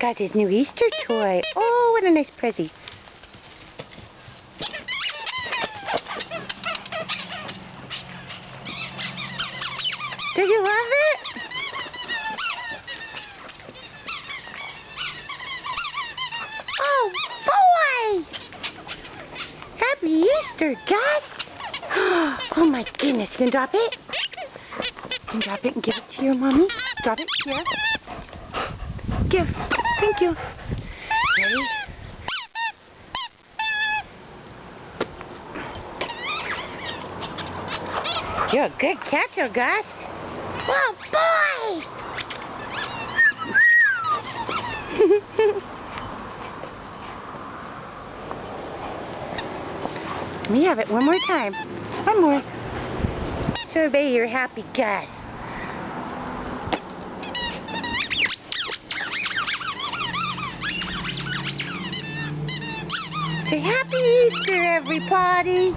got his new Easter toy. Oh, what a nice present. Did you love it? Oh, boy! Happy Easter, Gus! Oh, my goodness. You can drop it? You can drop it and give it to your mommy. Drop it here. Give. Thank you. Ready? You're a good catcher, Gus. Whoa, boy! Let me have it one more time. One more. Survey your happy Gus. Say Happy Easter, everybody.